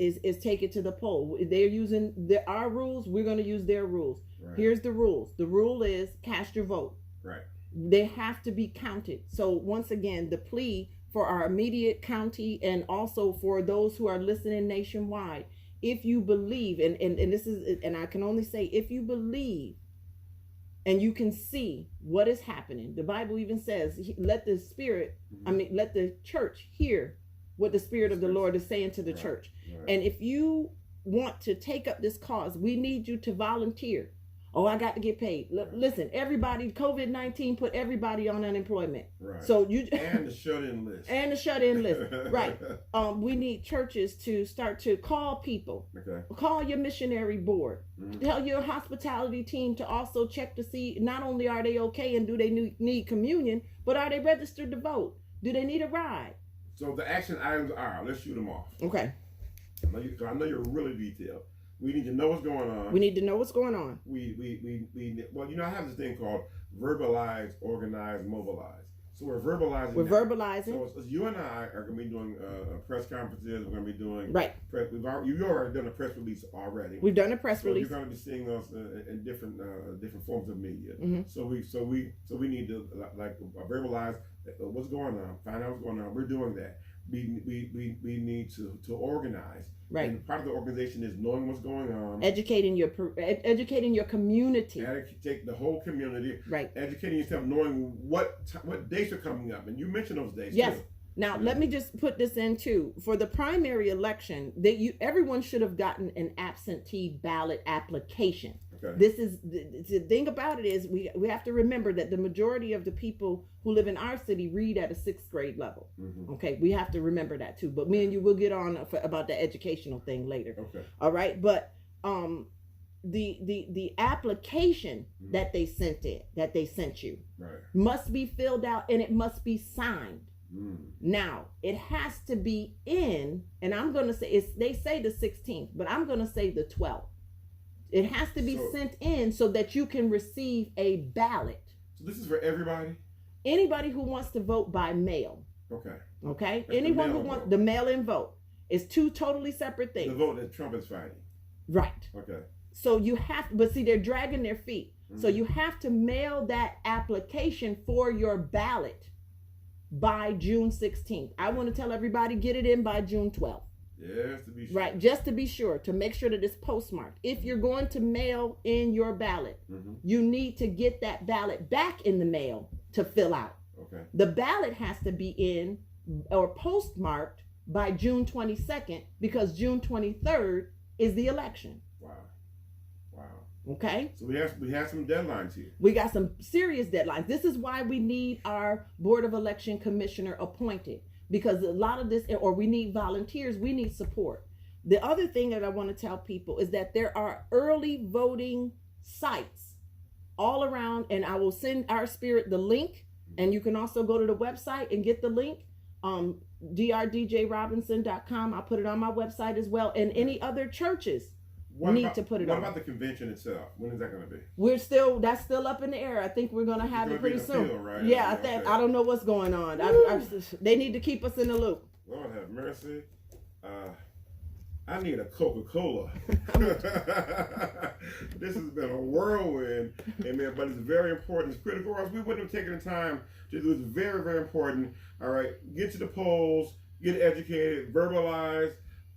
take it to the poll. They're using our rules. We're going to use their rules. Right. Here's the rules. The rule is cast your vote. Right. They have to be counted. So once again, the plea for our immediate county and also for those who are listening nationwide, if you believe, and this is, and I can only say, if you believe and you can see what is happening, the Bible even says, let the spirit, let the church hear what the Spirit of the Lord is saying to the church. Right. And if you want to take up this cause, we need you to volunteer. Oh, I got to get paid. Listen, everybody, COVID-19 put everybody on unemployment. Right. So you and the shut-in list. And the shut-in list, right? We need churches to start to call people. Okay. Call your missionary board. Mm-hmm. Tell your hospitality team to also check to see not only are they okay and do they need communion, but are they registered to vote? Do they need a ride? So the action items are, let's shoot them off. Okay. I know you're really detailed. We need to know what's going on. We need to know what's going on. Well, you know, I have this thing called verbalize, organize, mobilize. So we're verbalizing. We're now. verbalizing. So it's you and I are going to be doing press conferences. We're going to be doing right. You've already done a press release already. We've done a press release. You're going to be seeing us in different forms of media. Mm-hmm. So we need to verbalize what's going on, find out what's going on. We're doing that. We need to organize. Right. And part of the organization is knowing what's going on. Educating your community. Educate the whole community. Right. Educating yourself, knowing what dates are coming up, and you mentioned those dates. Yes. Too. Now let me just put this in too. For the primary election, everyone should have gotten an absentee ballot application. Okay. This is the thing about it is we have to remember that the majority of the people who live in our city read at a 6th grade level. Mm-hmm. Okay, we have to remember that too. But me and you will get on about the educational thing later. Okay. All right, but the application Mm-hmm. that they sent you Right. must be filled out and it must be signed. Mm. Now it has to be in, and I'm going to say they say the 16th, but I'm going to say the 12th. It has to be sent in so that you can receive a ballot. So this is for everybody? Anybody who wants to vote by mail. Okay. Okay? That's anyone who wants the mail-in vote. It's two totally separate things. The vote that Trump is fighting. Right. Okay. So you have, but see, they're dragging their feet. So you have to mail that application for your ballot by June 16th. I want to tell everybody, get it in by June 12th. Yes, to be sure. Right, just to be sure, to make sure that it's postmarked. If you're going to mail in your ballot, you need to get that ballot back in the mail to fill out. Okay. The ballot has to be in or postmarked by June 22nd because June 23rd is the election. Wow. Okay? So we have some deadlines here. We got some serious deadlines. This is why we need our Board of Election Commissioner appointed, because a lot of this, or we need volunteers, we need support. The other thing that I want to tell people is that there are early voting sites all around, and I will send our Spirit the link, and you can also go to the website and get the link. drdjrobinson.com. I'll put it on my website as well, and any other churches need to put it on. What about the convention itself? When is that going to be? That's still up in the air. I think we're going to have it pretty soon. Field, right? Yeah, I don't know what's going on. They need to keep us in the loop. Lord have mercy. I need a Coca-Cola. This has been a whirlwind, amen, but it's very important. It's critical, or else we wouldn't have taken the time to do. It's very, very important. All right, get to the polls, get educated, verbalize,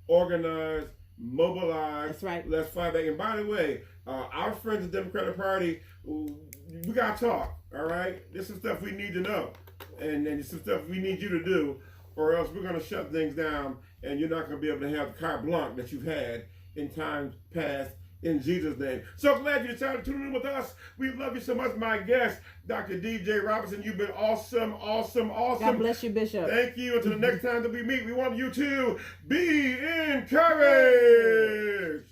organize, mobilize. That's right. Let's fight back. And by the way, our friends at the Democratic Party, we got to talk, all right? There's some stuff we need to know, and some stuff we need you to do, or else we're going to shut things down, and you're not going to be able to have the carte blanche that you've had in times past, in Jesus' name. So glad you decided to tune in with us. We love you so much. My guest, Dr. DJ Robinson, you've been awesome. God bless you, Bishop. Thank you. Until the next time that we meet, we want you to be encouraged.